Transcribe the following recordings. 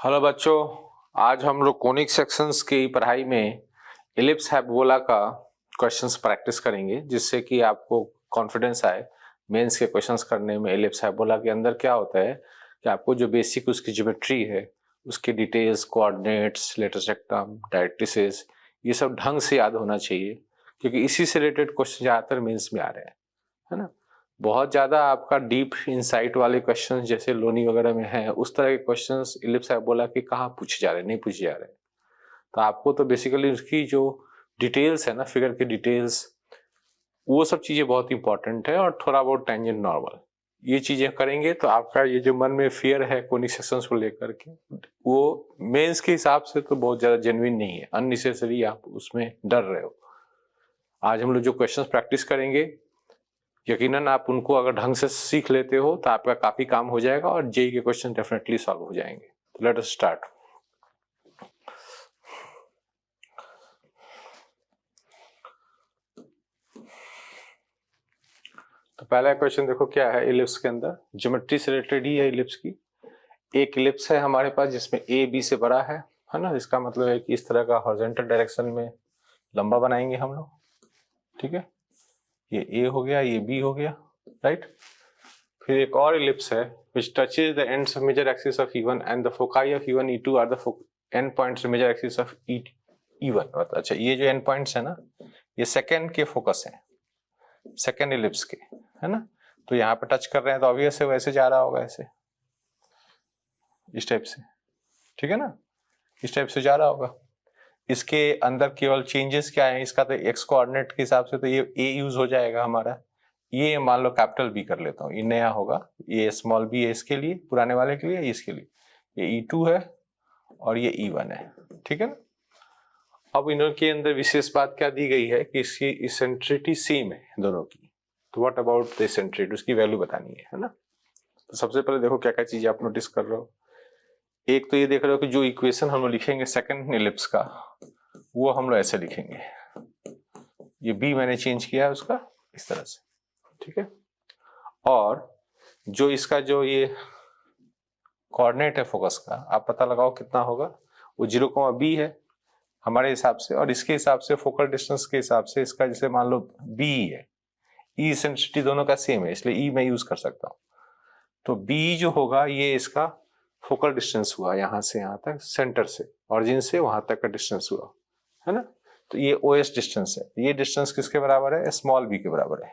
Hello बच्चों, आज हम लोग कोनिक सेक्शंस की पढ़ाई में इलिप्स हाइपरबोला का क्वेश्चंस प्रैक्टिस करेंगे, जिससे कि आपको कॉन्फिडेंस आए मेंस के क्वेश्चंस करने में। इलिप्स हाइपरबोला के अंदर क्या होता है कि आपको जो बेसिक उसकी ज्योमेट्री है, उसकी डिटेल्स, कोऑर्डिनेट्स, लेटर सेक्टम, डायरेक्ट्रिसेस, ये सब ढंग से याद होना चाहिए, क्योंकि इसी से रिलेटेड क्वेश्चन ज़्यादातर मेंस में आ रहे हैं, है ना। बहुत ज़्यादा आपका डीप इंसाइट वाले क्वेश्चंस जैसे लोनी वगैरह में है, उस तरह के क्वेश्चंस इलिप्स हाइपरबोला के कहाँ पूछे जा रहे हैं, नहीं पूछे जा रहे हैं। तो आपको तो बेसिकली उसकी जो डिटेल्स है ना, फिगर की डिटेल्स, वो सब चीज़ें बहुत इंपॉर्टेंट है, और थोड़ा बहुत टेंजेंट नॉर्मल, ये चीज़ें करेंगे तो आपका ये जो मन में फियर है कोनिक सेक्शंस को लेकर के, वो मेंस के हिसाब से तो बहुत ज़्यादा जेन्युइन नहीं है, अननेसेसरी आप उसमें डर रहे हो। आज हम लोग जो क्वेश्चंस प्रैक्टिस करेंगे, यकीनन आप उनको अगर ढंग से सीख लेते हो तो आपका काफी काम हो जाएगा और जेई के क्वेश्चन डेफिनेटली सॉल्व हो जाएंगे। तो लेट अस स्टार्ट। तो पहला क्वेश्चन देखो क्या है। इलिप्स के अंदर ज्योमेट्री से रिलेटेड ही है। इलिप्स की एक इलिप्स है हमारे पास जिसमें ए बी से बड़ा है ना। इसका मतलब है कि इस तरह का हॉरिजॉन्टल डायरेक्शन में लंबा बनाएंगे हम लोग, ठीक है। ये ए हो गया, ये बी हो गया, राइट। फिर एक और इलिप्स है which touches the ends of major axis of E1 and the foci of E1 E2 are the end points of major axis of E1। अच्छा, ये जो end points है ना, ये सेकेंड के फोकस है, सेकेंड इलिप्स के, है ना। तो यहाँ पे टच कर रहे हैं तो ऑब्वियस है वैसे जा रहा होगा, ऐसे इस टाइप से, ठीक है ना, इस टाइप से जा रहा होगा। इसके अंदर केवल चेंजेस क्या है, इसका तो एक्स कोऑर्डिनेट के हिसाब से तो ये ए यूज हो जाएगा हमारा। ये मान लो कैपिटल बी कर लेता हूँ, ये नया होगा, ये स्मॉल बी है इसके लिए, पुराने वाले के लिए, इसके लिए ये E2 है और ये E1 है, ठीक है ना। अब इनों के अंदर विशेष बात क्या दी गई है कि इसकी इसेंट्रिटी सेम है दोनों की। तो व्हाट अबाउट द इसेंट्रिटी, उसकी वैल्यू बतानी है ना। तो सबसे पहले देखो क्या क्या चीजें आप नोटिस कर रहे हो। एक तो ये देख रहे हो कि जो इक्वेशन हम लोग लिखेंगे सेकेंड इलिप्स का, वो हम लोग ऐसे लिखेंगे। ये बी मैंने चेंज किया है उसका इस तरह से, ठीक है। और जो इसका जो ये कोऑर्डिनेट है फोकस का, आप पता लगाओ कितना होगा। वो 0,b है हमारे हिसाब से, और इसके हिसाब से फोकल डिस्टेंस के हिसाब से इसका जैसे मान लो b है, ई सेंसिटिविटी दोनों का सेम है, इसलिए ई मैं यूज कर सकता हूँ। तो b जो होगा ये इसका फोकल डिस्टेंस हुआ, यहाँ से यहाँ तक, सेंटर से ऑरिजिन से वहां तक का डिस्टेंस हुआ, है ना। तो ये OS डिस्टेंस है। ये डिस्टेंस किसके बराबर है, स्मॉल b के बराबर है,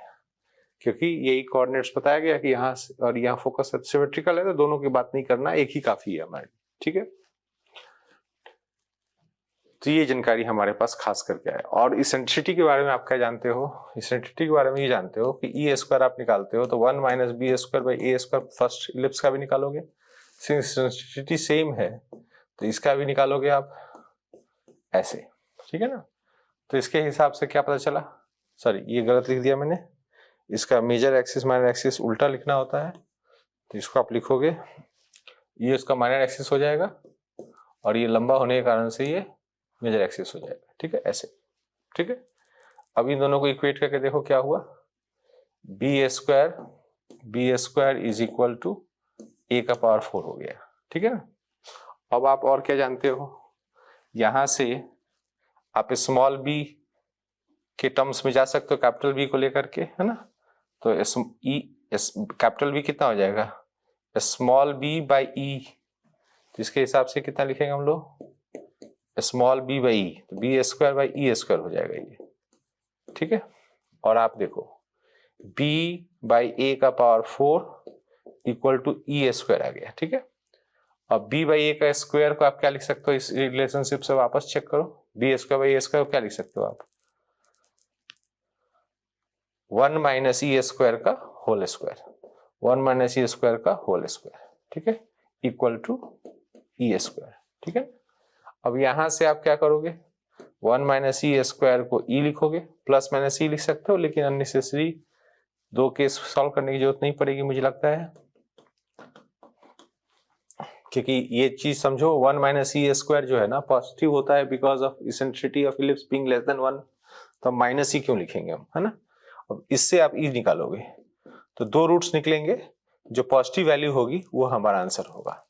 क्योंकि यही कोऑर्डिनेट्स बताया गया कि यहाँ और यहाँ फोकस सिमेट्रिकल है, तो दोनों की बात नहीं करना, एक ही काफी है हमारे, ठीक है। तो ये जानकारी हमारे पास खास करके है। और इसेंट्रिटी के बारे में आप क्या जानते हो, इसेंट्रिटी के बारे में ये जानते हो कि ई स्क्वायर आप निकालते हो तो 1 minus B square by A square first ellipse का भी निकालोगे। सिंस इसेंट्रिटी सेम है तो इसका भी निकालोगे आप ऐसे, ठीक है ना। तो इसके हिसाब से क्या पता चला, सॉरी ये गलत लिख दिया मैंने, इसका मेजर एक्सिस माइनर एक्सिस उल्टा लिखना होता है। तो इसको आप लिखोगे, ये उसका माइनर एक्सिस हो जाएगा और ये लंबा होने के कारण से ये मेजर एक्सिस हो जाएगा, ठीक है, ऐसे, ठीक है। अब इन दोनों को इक्वेट करके देखो क्या हुआ, B square is equal to A का पावर 4 हो गया, ठीक है ना। अब आप और क्या जानते हो, यहां से आप स्मॉल बी के टर्म्स में जा सकते हो कैपिटल बी को लेकर के, है ना। तो कैपिटल बी कितना हो जाएगा, स्मॉल बी बाई ई। तो इसके हिसाब से कितना लिखेंगे हम लोग, स्मॉल बी बाई ई, तो B square by E square हो जाएगा ये, ठीक है। और आप देखो b बाई ए का power 4 equal to E square आ गया, ठीक है। अब b बाई ए का स्क्वायर को आप क्या लिख सकते हो, इस रिलेशनशिप से वापस चेक करो, B square by A square को क्या लिख सकते हो आप, 1 माइनस ई स्क्वायर का whole square, 1 minus E square का होल स्क्वायर, ठीक है, इक्वल टू ई स्क्वायर, ठीक है। अब यहां से आप क्या करोगे, 1 माइनस ई स्क्वायर को ई लिखोगे, प्लस माइनस ई लिख सकते हो, लेकिन अननेसेसरी दो केस सॉल्व करने की जरूरत नहीं पड़ेगी मुझे लगता है, क्योंकि ये चीज समझो 1 माइनस ई स्क्वायर जो है ना पॉजिटिव होता है because of eccentricity of ellipse being less than 1, तो माइनस ई क्यों लिखेंगे हम, है ना। अब इससे आप ई निकालोगे तो दो रूट्स निकलेंगे, जो पॉजिटिव वैल्यू होगी वो हमारा आंसर होगा,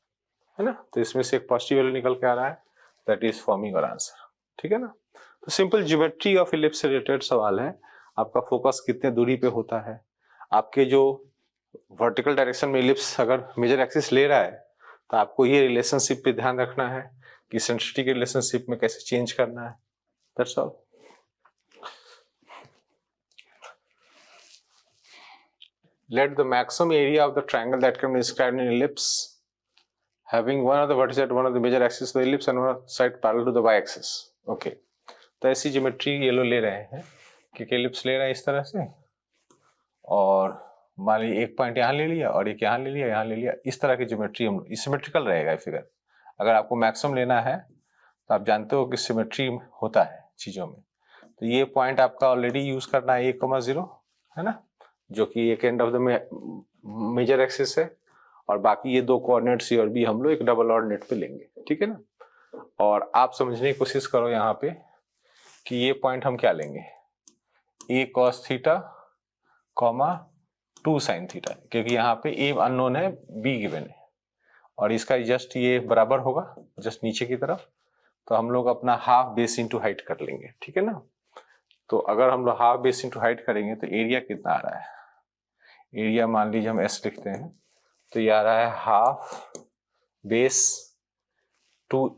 है ना, तो इसमें से एक पॉजिटिव वैल्यू निकल के आ रहा है, दैट इज फॉर्मिंग और आंसर, ठीक है ना। तो सिंपल ज्योमेट्री ऑफ इलिप्स से रिलेटेड सवाल है, आपका फोकस कितने दूरी पे होता है, आपके जो वर्टिकल डायरेक्शन में इलिप्स अगर मेजर एक्सिस ले रहा है तो आपको ये रिलेशनशिप पे ध्यान रखना है कि इसेंट्रिसिटी के रिलेशनशिप में कैसे चेंज करना है, that's all. Let the maximum area of the triangle that can be described in ellipse having one of the vertices at one of the major axis of the ellipse and one side parallel to the y-axis. Okay. तो ऐसी geometry ये लोग ले रहे हैं कि ellipse ले रहे हैं इस तरह से, और मान लीजिए एक पॉइंट यहाँ ले लिया और एक यहाँ ले लिया, यहाँ ले लिया, इस तरह की ज्योमेट्री हम सिमेट्रिकल रहेगा फिगर। अगर आपको मैक्सिमम लेना है तो आप जानते हो कि सिमेट्री होता है चीजों में। तो ये पॉइंट आपका ऑलरेडी यूज करना है 1,0, है ना, जो कि एक end of the major axis है, और बाकी ये दो कोऑर्डिनेट सी और बी हम लोग एक डबल ऑर्डिनेट पे लेंगे, ठीक है ना। और आप समझने की कोशिश करो यहाँ पे कि ये पॉइंट हम क्या लेंगे, a cos theta comma 2 sin theta, क्योंकि यहाँ पे a अननोन है, b गिवन है, और इसका जस्ट ये बराबर होगा जस्ट नीचे की तरफ, तो हम लोग अपना हाफ बेस इंटू हाइट कर लेंगे, ठीक है ना। तो अगर हम लोग हाफ बेस इंटू हाइट करेंगे तो एरिया कितना आ रहा है, एरिया मान लीजिए हम s लिखते हैं, तो ये आ रहा है हाफ बेस 2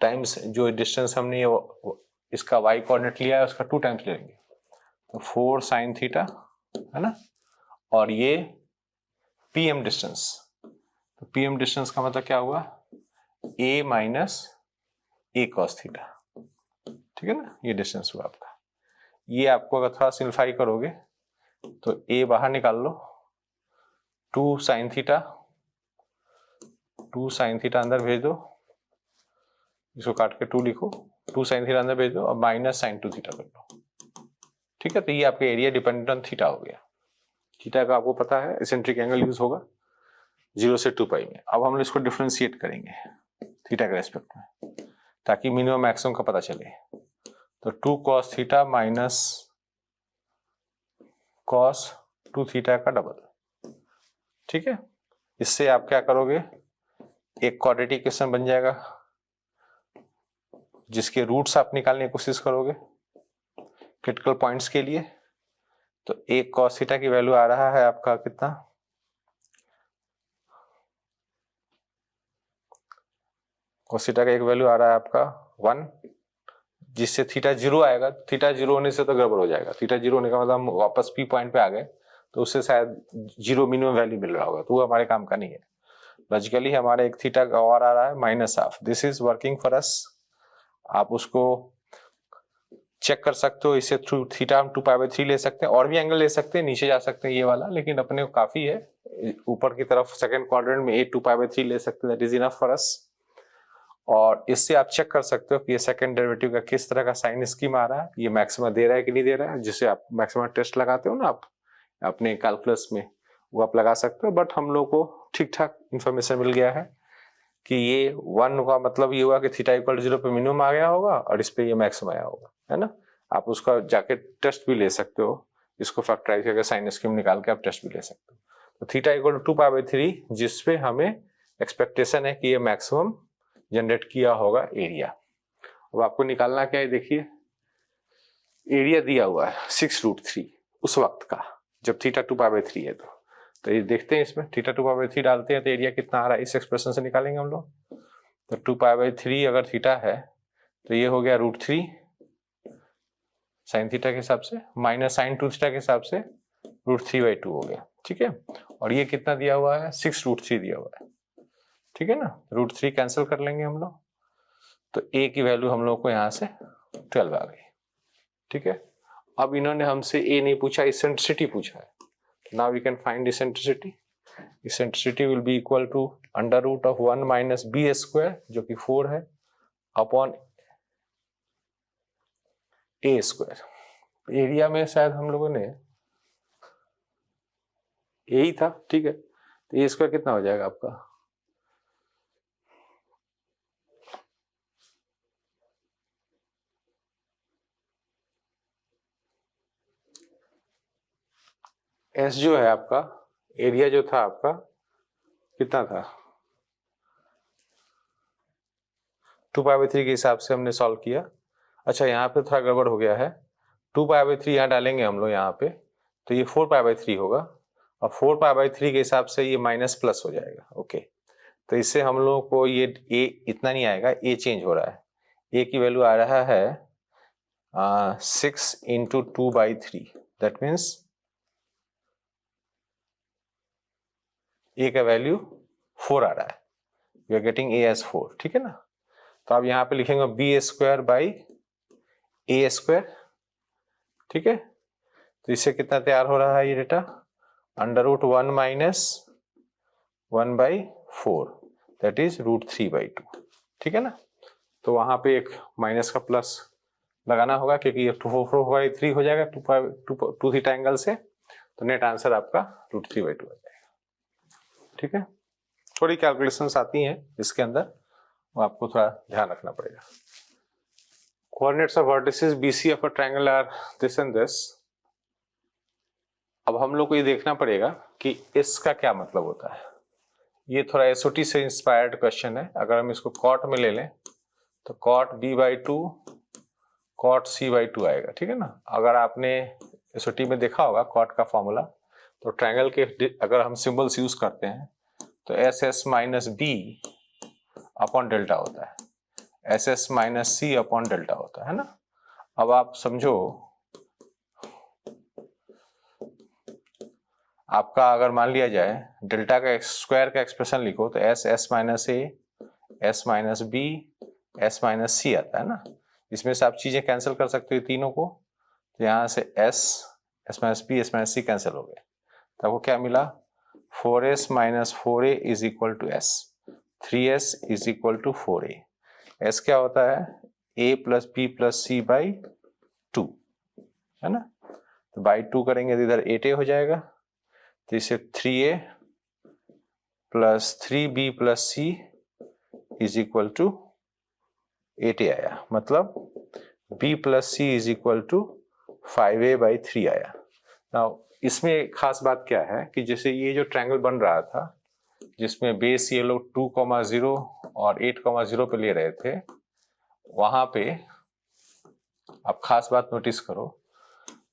टाइम्स जो डिस्टेंस हमने ये इसका y कोऑर्डिनेट लिया है उसका 2 टाइम्स ले लेंगे, तो 4 sin थीटा, है ना, और ये pm डिस्टेंस, तो pm डिस्टेंस का मतलब क्या हुआ, a minus a cos theta, ठीक है ना, ये डिस्टेंस हुआ आपका। ये आपको अगर थोड़ा सिंप्लीफाई करोगे तो a बाहर निकाल लो, 2 sin थीटा, 2 sin थीटा अंदर भेज दो, इसको काट के 2 लिखो, 2 sin थीटा अंदर भेज दो और माइनस sin 2 थीटा कर लो, ठीक है। तो ये आपका एरिया डिपेंडेंट ऑन थीटा हो गया। थीटा का आपको पता है एसेंट्रिक एंगल यूज होगा 0 से 2 पाई में। अब हम इसको डिफरेंशिएट करेंगे थीटा के रेस्पेक्ट में ताकि मिनिमम मैक्सिमम का पता चले। तो 2 cos theta minus cos 2 theta का डबल, ठीक है। इससे आप क्या करोगे, एक क्वाड्रेटिक इक्वेशन बन जाएगा जिसके रूट्स आप निकालने की कोशिश करोगे क्रिटिकल पॉइंट्स के लिए। तो एक cos थीटा की वैल्यू आ रहा है आपका कितना, cos थीटा का एक वैल्यू आ रहा है आपका 1, जिससे थीटा 0 आएगा। थीटा 0 होने से तो गड़बड़ हो जाएगा, थीटा 0 होने का मतलब हम वापस पी पॉइंट पे आ गए तो उससे शायद 0 मिनिमम वैल्यू मिल रहा होगा, तो वो हमारे काम का नहीं है। लॉजिकली हमारे एक थीटा का और आ रहा है -1/2, this is working for us. आप उसको चेक कर सकते हो, इसे थ्रू थीटा हम 2π/3 ले सकते हैं, और भी एंगल ले सकते हैं, नीचे जा सकते हैं ये वाला, लेकिन अपने को काफी है। ऊपर की तरफ सेकंड क्वाड्रेंट में 2π/3 ले सकते हैं, that is enough for us. और इससे आप चेक कर सकते हो कि ये सेकंड डेरिवेटिव का किस तरह का साइन स्कीम आ रहा है, ये मैक्सिमा दे रहा है कि नहीं दे रहा है, जिसे आप मैक्सिमा टेस्ट लगाते हो ना आप अपने कैलकुलस में, वो आप लगा सकते हो। बट हम लोग को ठीक ठाक इंफॉर्मेशन मिल गया है कि ये 1 का मतलब ये हुआ कि थीटा इक्वल 0 पे मिनिमम आ गया होगा और इस पे ये मैक्सिमम आया होगा, है ना। आप उसका जाके टेस्ट भी ले सकते हो, इसको फैक्टराइज करके साइन स्कीम निकाल के आप टेस्ट भी ले सकते हो। तो थीटा इक्वल 2π/3 जिसपे हमें एक्सपेक्टेशन है कि ये मैक्सिमम जनरेट किया होगा एरिया। अब आपको निकालना क्या है, देखिए एरिया दिया हुआ है 6√3 उस वक्त का जब थीटा 2π/3 है। तो ये देखते हैं, इसमें थीटा 2π/3 डालते हैं तो एरिया कितना आ रहा है इस एक्सप्रेशन से निकालेंगे हम लोग। तो 2π/3 अगर थीटा है तो ये हो गया √3 साइन थीटा के हिसाब से माइनस साइन 2 थीटा के हिसाब से √3/2 हो गया, ठीक है। और ये कितना दिया हुआ है, 6√3 दिया हुआ है, ठीक है ना। √3 कैंसिल कर लेंगे हम लोग, तो a की वैल्यू हम लोग को यहाँ से 12 आ गई, ठीक है। अब इन्होंने हमसे a नहीं पूछा, इसेंट्रिसिटी पूछा है। Now we can find eccentricity. Eccentricity will be equal to √1 - b² जो कि 4 है अपॉन a²। एरिया में शायद हम लोगों ने यही था, ठीक है। तो a² कितना हो जाएगा आपका, S जो है आपका, एरिया जो था आपका कितना था, 2π/3 के हिसाब से हमने सॉल्व किया। अच्छा यहाँ पे थोड़ा गड़बड़ हो गया है, 2π/3 यहाँ डालेंगे हम लोग यहाँ पे, तो ये 4π/3 होगा, और 4π/3 के हिसाब से ये माइनस प्लस हो जाएगा। ओके, तो इससे हम लोगों को ये ए इतना नहीं आएगा, ए चेंज हो रहा है, ए की वैल्यू आ रहा है 6 × 2/3, दैट मीन्स ए का वैल्यू 4 आ रहा है, we are getting A as 4, ठीक है ना। तो आप यहाँ पे लिखेंगे b² / a², ठीक है। तो इससे कितना तैयार हो रहा है ये डेटा, √1 - 1/4, दैट इज √3/2, ठीक है ना। तो वहां पे एक माइनस का प्लस लगाना होगा, क्योंकि ये 4/3 हो जाएगा 2θ एंगल से, तो नेट आंसर आपका √3/2 आ जाएगा, ठीक है। थोड़ी कैलकुलेशंस आती हैं इसके अंदर, वो आपको थोड़ा ध्यान रखना पड़ेगा। Coordinates of vertices BC of a triangle are this and this. अब हम लोग को ये देखना पड़ेगा कि इसका क्या मतलब होता है। ये थोड़ा SOT से इंस्पायर्ड क्वेश्चन है। अगर हम इसको कॉट में ले लें तो cot B/2 cot C/2 आएगा, ठीक है ना। अगर आपने SOT में देखा होगा कॉट का फॉर्मूला, तो ट्रायंगल के अगर हम सिंबल्स यूज करते हैं तो SS - B अपॉन डेल्टा होता है, SS - C अपॉन डेल्टा होता है ना। अब आप समझो, आपका अगर मान लिया जाए डेल्टा का स्क्वायर का एक्सप्रेशन लिखो तो SS - A, S - B, S - C आता है ना। इसमें से आप चीजें कैंसिल कर सकते हो तीनों को, तो यहाँ से S - B, S - C cancel हो गए, तो आपको क्या मिला, 4S - 4A = S, 3S = 4A। S क्या होता है, A + B + C/2, है ना। तो बाई 2 करेंगे तो इधर 8A हो जाएगा, तो इसे 3A + 3B + C = 8A आया, मतलब B + C = 5A/3 आया। नाउ इसमें खास बात क्या है कि जैसे ये जो ट्रायंगल बन रहा था जिसमें बेस ये लोग 2,0 और 8,0 पे ले रहे थे, वहां पे आप खास बात नोटिस करो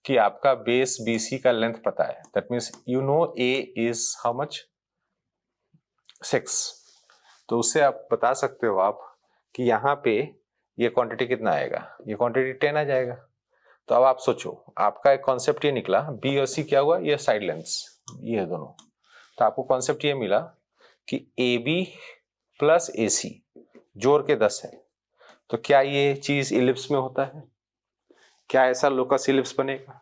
कि आपका बेस BC का लेंथ पता है, that means you no A is how much, 6। तो उससे आप बता सकते हो आप कि यहाँ पे ये क्वांटिटी कितना आएगा, ये क्वांटिटी 10 आ जाएगा। तो अब आप सोचो, आपका एक कॉन्सेप्ट ये निकला, B और C क्या हुआ, ये साइड लेंथ्स, ये है दोनों। तो आपको कॉन्सेप्ट ये मिला कि AB + AC जोड़ के 10 है। तो क्या ये चीज इलिप्स में होता है, क्या ऐसा लोकस इलिप्स बनेगा,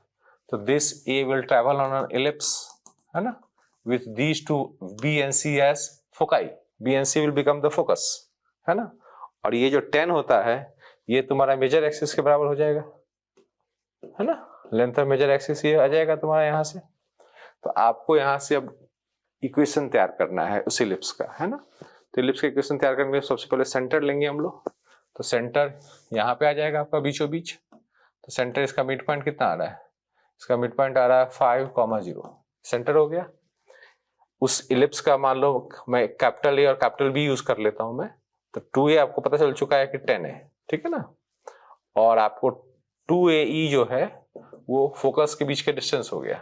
तो this A will travel on an ellipse, है ना, with these two B and C as foci, B and C will become the focus, है ना। और ये जो 10 होता है ये तुम्हारा मेजर एक्सिस के बराबर हो जाएगा, है ना, लेंथ ऑफ मेजर एक्सिस ये आ जाएगा तुम्हारा यहाँ से। तो आपको यहाँ से अब इक्वेशन तैयार करना है उस इलिप्स का, है ना। तो इलिप्स का इक्वेशन तैयार करने के लिए सबसे पहले सेंटर लेंगे हम लोग, तो सेंटर यहाँ पे आ जाएगा आपका बीचों बीच। तो सेंटर इसका मिड पॉइंट कितना आ रहा है, इसका मिड पॉइंट आ रहा है 5,0, सेंटर हो गया। उस इलिप्स का मान लो मैं कैपिटल A और कैपिटल B यूज कर लेता हूं मैं, तो 2A आपको पता चल चुका है कि 10 है, ठीक है ना। और आपको 2AE जो है वो फोकस के बीच के डिस्टेंस हो गया,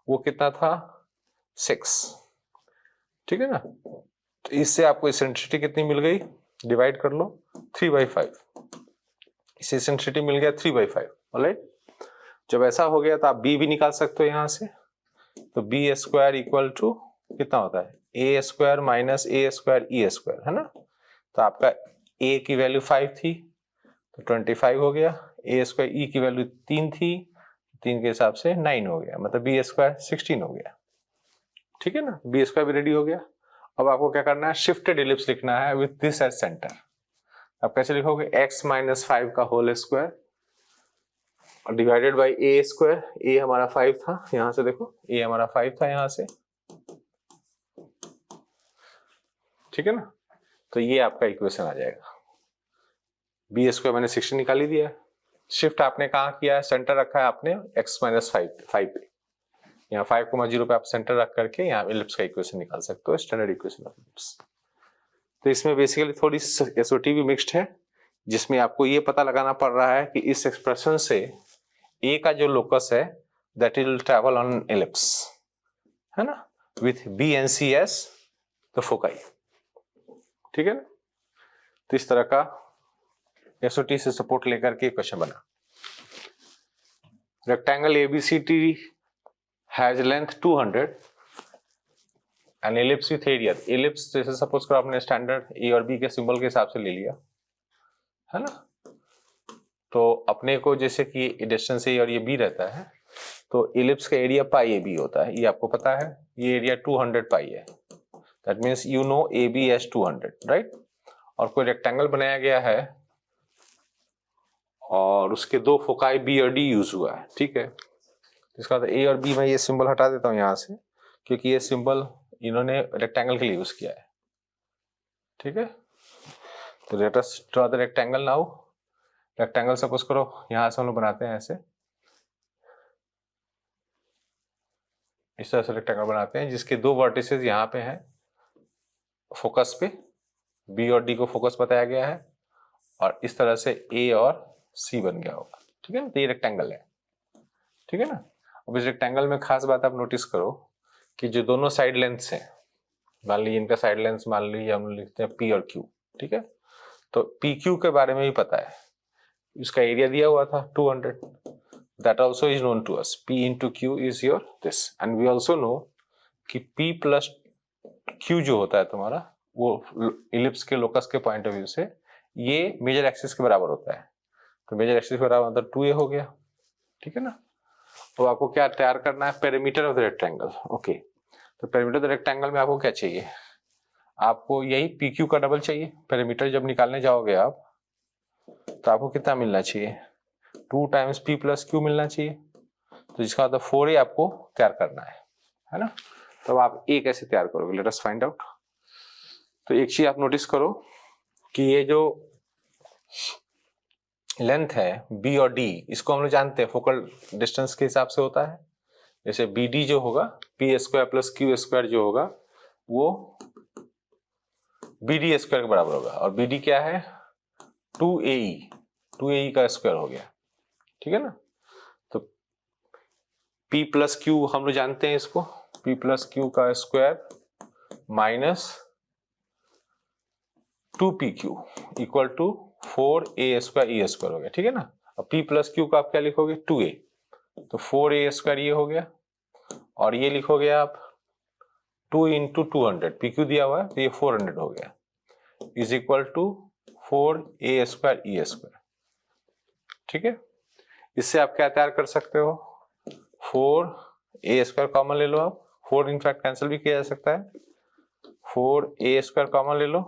वो कितना था, 6, ठीक है ना। तो इससे आपको इसेंट्रिसिटी कितनी मिल गई, डिवाइड कर लो 3/5, इसे इसेंट्रिसिटी मिल गया 3/5, ऑलराइट। जब ऐसा हो गया तो आप B भी निकाल सकते हो यहाँ से, तो B² = कितना होता है, A² - A² E², है ना। तो आपका A की वैल्यू 5 थी तो 25 हो गया, A² E की वैल्यू 3 थी, 3 के हिसाब से 9 हो गया, मतलब B² 16 हो गया, ठीक है ना। B² भी रेडी हो गया। अब आपको क्या करना है, शिफ्टेड इलिप्स लिखना है विथ दिस एज सेंटर। आप कैसे लिखोगे, x - 5 का whole square divided by A², A हमारा 5 था, यहां से देखो A हमारा 5 था यहाँ से, ठीक है ना। तो ये आपका इक्वेशन आ जाएगा। B² मैंने 16 निकाल ही दिया है, शिफ्ट आपने कहाँ किया है, सेंटर रखा है आपने x - 5 पे, यहाँ 5,0 पे आप सेंटर रख करके यहाँ इलिप्स का इक्वेशन निकाल सकते हो, स्टैंडर्ड इक्वेशन ऑफ इलिप्स। तो इसमें बेसिकली थोड़ी एसओटी भी मिक्स्ड है, जिसमें आपको ये पता लगाना पड़ रहा है कि इस एक्सप्रेशन से ए का जो लोकस है that will travel on ellipse, है ना, with B and C as the foci. ठीक है ना, तो इस तरह का एसओटी से सपोर्ट लेकर के क्वेश्चन बना। Rectangle ABCD has length 200 and ellipse with area. Ellipse जैसे सपोज करो आपने स्टैंडर्ड ए और बी के सिंबल के हिसाब से ले लिया, है ना, तो अपने को जैसे कि डिस्टेंस ए और ये बी रहता है, तो एलिप्स का एरिया पाई ए बी होता है, ये आपको पता है, ये एरिया 200 पाई है, that means you know A B as 200, right. और कोई रेक्टेंगल बनाया गया है और उसके दो फोकाई बी और डी यूज हुआ है, ठीक है। इसका मतलब ए और बी में ये सिंबल हटा देता हूं यहां से, क्योंकि ये सिंबल इन्होंने रेक्टेंगल के लिए यूज किया है, ठीक है। तो let us draw the rectangle now. Rectangle suppose करो यहां से हम लोग बनाते हैं ऐसे, इस तरह से रेक्टेंगल बनाते हैं जिसके दो वर्टिसेस यहाँ पे हैं फोकस पे, बी और डी को फोकस बताया गया है, और इस तरह से ए और सी बन गया होगा, ठीक है ना। तो ये रेक्टेंगल है, ठीक है ना। अब इस रेक्टेंगल में खास बात आप नोटिस करो कि जो दोनों साइड लेंथ्स हैं, मान लीजिए इनका साइड लेंथ मान लीजिए हम लिखते हैं पी और क्यू, ठीक है। तो पी क्यू के बारे में भी पता है, इसका एरिया दिया हुआ था 200, that also is known to us, p into q is your this, and we also know कि p plus q जो होता है तुम्हारा वो इलिप्स के लोकस के पॉइंट ऑफ व्यू से ये मेजर एक्सिस के बराबर होता है, तो मेजर एक्सिस के बराबर मतलब 2a हो गया, ठीक है ना। तो आपको क्या तैयार करना है, perimeter of the rectangle, okay. तो पेरीमीटर ऑफ द रेक्टेंगल में आपको क्या चाहिए, आपको यही पी क्यू का डबल चाहिए। पेरीमीटर जब निकालने जाओगे आप तो आपको कितना मिलना चाहिए, 2 टाइम्स पी प्लस क्यू मिलना चाहिए, तो जिसका मतलब 4a आपको तैयार करना है ना। तो आप a कैसे तैयार करोगे, लेट अस फाइंड आउट। तो एक चीज आप नोटिस करो कि ये जो लेंथ है b और d, इसको हम लोग जानते हैं फोकल डिस्टेंस के हिसाब से होता है। जैसे bd जो होगा P square plus Q square जो होगा वो bd स्क्वायर के बराबर होगा, और bd क्या है 2ae का स्क्वायर हो गया, ठीक है ना। तो p प्लस क्यू हम लोग जानते हैं इसको, p प्लस क्यू का square minus 2pq equal to 4a square e square हो गया, ठीक है ना। अब p प्लस क्यू का आप क्या लिखोगे 2a, तो 4a स्क्वायर ये हो गया, और ये लिखोगे आप 2 इंटू 200, pq दिया हुआ है तो ये 400 हो गया, is equal to 4a square e square, ठीक है। इससे आप क्या तैयार कर सकते हो, 4a स्क्वायर कॉमन ले लो आप, 4 इनफैक्ट कैंसिल भी किया जा सकता है, 4a स्क्वायर कॉमन ले लो,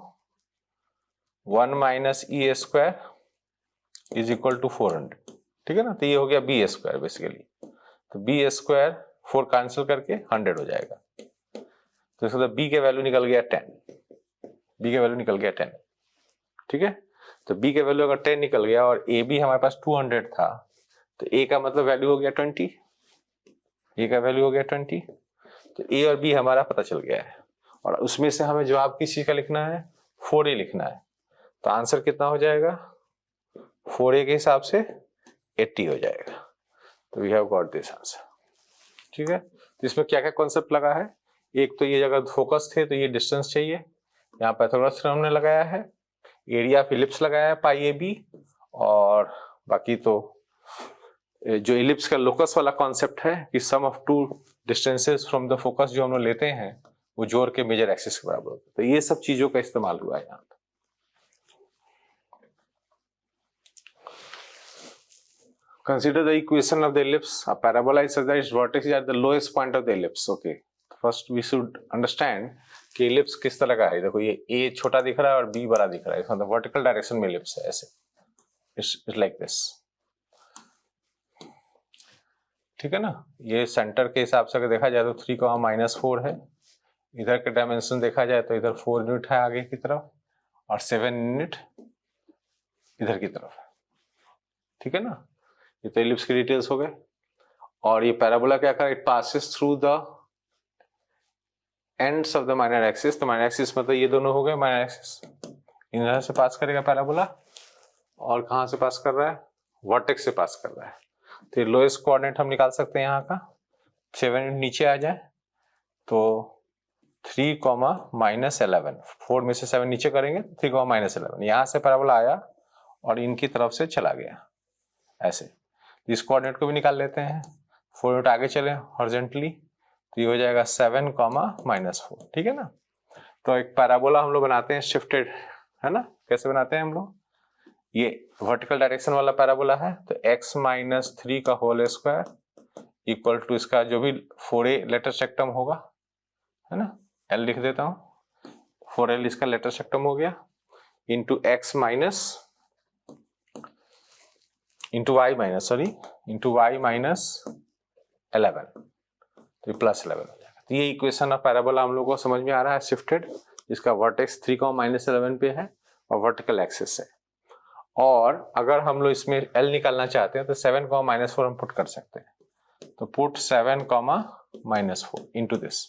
1 minus e square is equal to 400, ठीक है ना। तो ये हो गया b स्क्वायर बेसिकली, तो b स्क्वायर 4 कैंसिल करके 100 हो जाएगा, तो इसका b के वैल्यू निकल गया 10, b के वैल्यू निकल गया 10, ठीक है। तो b के वैल्यू अगर 10 निकल गया और a भी हमारे पास 200 था, तो a का मतलब वैल्यू हो गया 20, a का वैल्यू हो गया 20, तो a और b हमारा पता चल गया है, और उसमें से हमें जवाब किस चीज का लिखना है, 4a लिखना है। तो आंसर कितना हो जाएगा, 4a के हिसाब से 80 हो जाएगा। तो we have got this answer, ठीक है। तो इसमें क्या क्या कॉन्सेप्ट लगा है, एक तो ये अगर फोकस थे तो ये डिस्टेंस चाहिए, यहाँ पाइथागोरस थ्योरम हमने लगाया है, एरिया ऑफ इलिप्स लगाया है पाई ए बी, और बाकी तो जो इलिप्स का लोकस वाला कॉन्सेप्ट है कि sum of two distances from the focus जो हम लोग लेते हैं वो जोड़ के मेजर एक्सिस के बराबर होता है। तो ये सब चीजों का इस्तेमाल हुआ है यहाँ पे। Consider the equation of the ellipse. A parabola is such that its vertex is at the lowest point of the ellipse. Okay. First we should understand कि ellipse किस तरह का है। देखो ये a छोटा दिख रहा है और b बड़ा दिख रहा है, इसका मतलब vertical direction में ellipse है ऐसे। It's like this. ठीक है ना। ये सेंटर के हिसाब से अगर देखा जाए तो 3,-4 है। इधर के डायमेंशन देखा जाए तो इधर 4 यूनिट है आगे की तरफ और 7 यूनिट इधर की तरफ, ठीक है ना। ये तो इलिप्स की डिटेल्स हो गए। और ये पैराबोला क्या कर, it passes through the ends of the minor axis, तो माइनर एक्सिस मतलब ये दोनों हो गए माइनर एक्सिस, इधर से पास करेगा पैराबोला और कहाँ से पास कर रहा है, वर्टेक्स से पास कर रहा है। तो लोएस्ट कोऑर्डिनेट हम निकाल सकते हैं यहाँ का, 7 नीचे आ जाए तो 3, -11, 4 में से 7 नीचे करेंगे 3, -11, यहाँ से पैराबोला आया और इनकी तरफ से चला गया ऐसे। इस कोऑर्डिनेट को भी निकाल लेते हैं, 4 यूनिट आगे चले हॉरिजॉन्टली, तो ये हो जाएगा 7, -4, ठीक है ना। तो एक पैराबोला हम लोग बनाते हैं शिफ्टेड, है ना, कैसे बनाते हैं हम लोग, ये वर्टिकल डायरेक्शन वाला पैराबोला है, तो x - 3 का होल स्क्वायर इक्वल टू इसका जो भी 4a लेटर सेक्टम होगा, है ना, l लिख देता हूं, 4l इसका लेटर सेक्टम हो गया, into x minus into y minus 11, तो ये +11 हो जाएगा। तो ये इक्वेशन ऑफ पैराबोला हम लोग को समझ में आ रहा है शिफ्टेड, जिसका वर्टेक्स 3, -11 पे है और वर्टिकल एक्सिस है। और अगर हम लोग इसमें L निकालना चाहते हैं तो 7, -4 हम पुट कर सकते हैं, तो पुट 7, -4 इंटू दिस,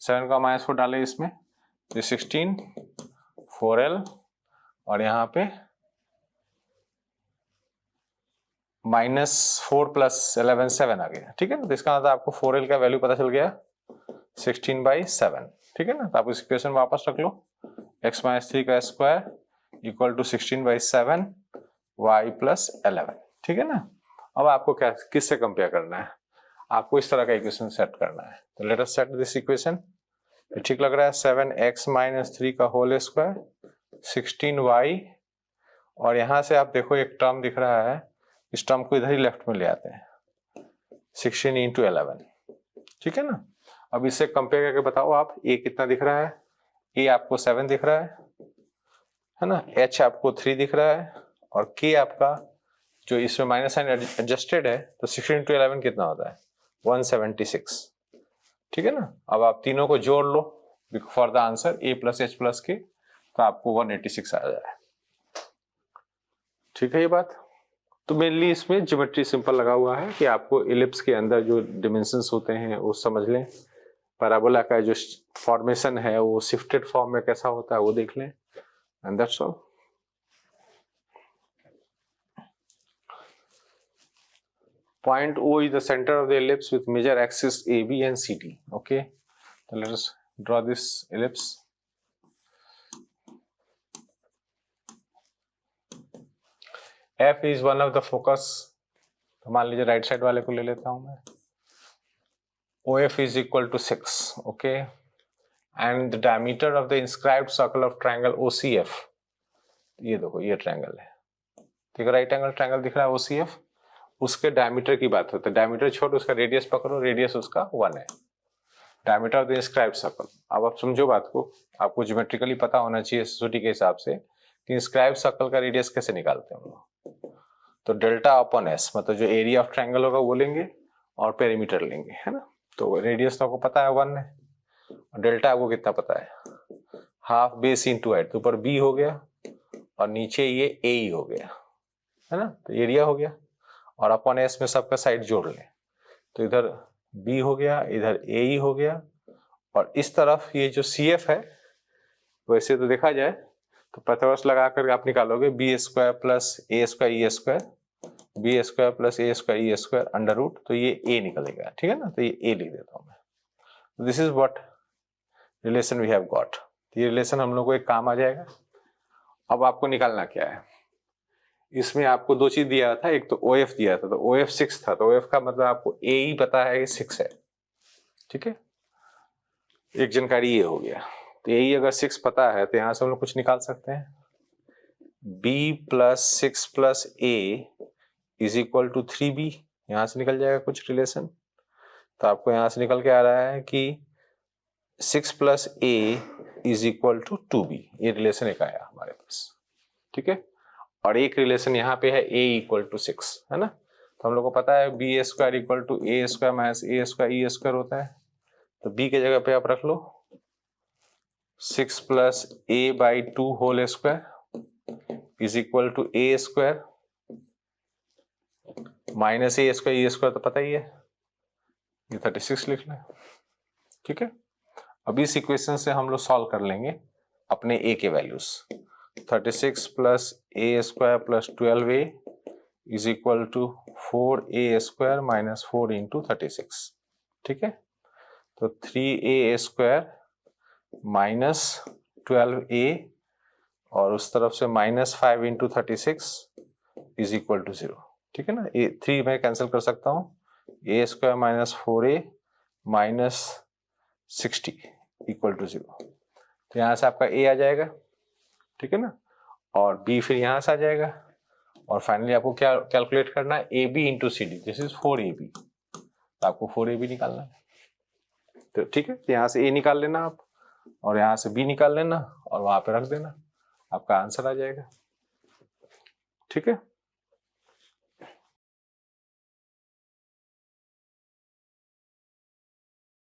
7, -4 डाले इसमें, तो 16, 4L और यहाँ पे -4 + 11 7 आ गया, ठीक है ना। तो इसका मतलब आपको 4L का वैल्यू पता चल गया 16/7, ठीक है ना। तो आप इस इक्वेशन वापस रख लो, x - 3 का स्क्वायर इक्वल टू 16/7 y + 11, ठीक है ना। अब आपको क्या किससे कंपेयर करना है, आपको इस तरह का इक्वेशन सेट करना है, तो let us set this equation. ठीक लग रहा है, 7x - 3 का होल स्क्वायर 16y, और यहां से आप देखो एक टर्म दिख रहा है, इस टर्म को इधर ही लेफ्ट में ले आते हैं, 16 × 11, ठीक है ना। अब इससे कंपेयर करके बताओ आप, a कितना दिख रहा है, a आपको 7 दिख रहा है ना, h आपको 3 दिख रहा है, और k आपका जो इसमें माइनस साइन एडजस्टेड है, तो 16 × 11 कितना होता है, 176, ठीक है ना। अब आप तीनों को जोड़ लो for the answer a + h + k, तो आपको 186 आ जाए, ठीक है ये बात। तो मेनली इसमें ज्योमेट्री सिंपल लगा हुआ है कि आपको इलिप्स के अंदर जो डिमेंशंस होते हैं वो समझ लें, पैराबोला का जो फॉर्मेशन है वो शिफ्टेड फॉर्म में कैसा होता है वो देख लें, and that's all. Point O is the center of the ellipse with major axis AB and CD. Okay, so let us draw this ellipse. F is one of the focus. तो मान लीजिए राइट साइड वाले को ले लेता हूं मैं, OF is equal to 6. Okay, and the diameter of the inscribed circle of triangle OCF. ये देखो ये ट्रायंगल है, ठीक है, राइट एंगल ट्रायंगल दिख रहा है OCF, उसके डायमीटर की बात होती है, डायमीटर छोड़ उसका रेडियस पकड़ो, रेडियस उसका 1 है, diameter of the inscribed circle. अब आप समझो बात को, आपको ज्योमेट्रिकली पता होना चाहिए एसओटी के हिसाब से कि इंस्क्राइब्ड सर्कल का रेडियस कैसे निकालते हैं हम लोग, तो डेल्टा अपॉन एस, मतलब जो एरिया ऑफ ट्रायंगल होगा वो लेंगे और पेरीमीटर लेंगे, है ना। तो रेडियस तो आपको पता है 1 है, और डेल्टा आपको कितना पता है, हाफ बेस इंटू हाइट, तो ऊपर बी हो गया और नीचे ये ए ही हो गया, है ना, तो एरिया हो गया, और अपॉन एस में सबका साइड जोड़ लें, तो इधर बी हो गया, इधर ए ही हो गया, और इस तरफ ये जो सी एफ है, वैसे तो देखा जाए तो पैथागोरस लगा करके आप निकालोगे B square plus A square E square, B square plus A square E square under root, तो ये ए निकलेगा, ठीक है ना, तो ये ए लिख देता हूं मैं। This is what relation we have got, ये रिलेशन हम लोग को एक काम आ जाएगा। अब आपको निकालना क्या है, इसमें आपको दो चीज दिया था, एक तो OF दिया था, तो OF 6 था, तो OF का मतलब आपको A ही पता है कि 6 है, ठीक है, एक जानकारी ये हो गया। तो यही अगर 6 पता है तो यहां से हम लोग कुछ निकाल सकते हैं, B + 6 + A is equal to 3B, यहां से निकल जाएगा कुछ रिलेशन, तो आपको यहां से निकल के आ रहा है कि 6 + A is equal to 2B, ये रिलेशन एक आया हमारे पास, ठीक है। और एक रिलेशन यहाँ पे है A = 6, है ना, तो हम लोग को पता है B² = A² - A² E² होता है, तो B के जगह पे आप रख लो 6 + A/2 whole square is equal to A² minus A² E² तो पता ही है, ये 36 लिख लें, ठीक है। अब इस इक्वेशन से हम लोग सॉल्व कर लेंगे अपने a के values. 36 plus A square plus 12a is equal to 4a square minus 4 into 36। ठीक है, तो 3a स्क्वायर माइनस 12a और उस तरफ से minus 5 into 36 is equal to 0। ठीक है ना, 3 मैं कैंसिल कर सकता हूँ, a square minus 4a minus 60 equal to 0। तो यहाँ से आपका a आ जाएगा। ठीक है ना, और b फिर यहाँ से आ जाएगा, और फाइनली आपको क्या कैलकुलेट करना है, ab into C D, this is 4ab, तो आपको 4ab निकालना है। तो ठीक है, यहाँ से a निकाल लेना आप, और यहाँ से b निकाल लेना और वहां पे रख देना, आपका आंसर आ जाएगा। ठीक है।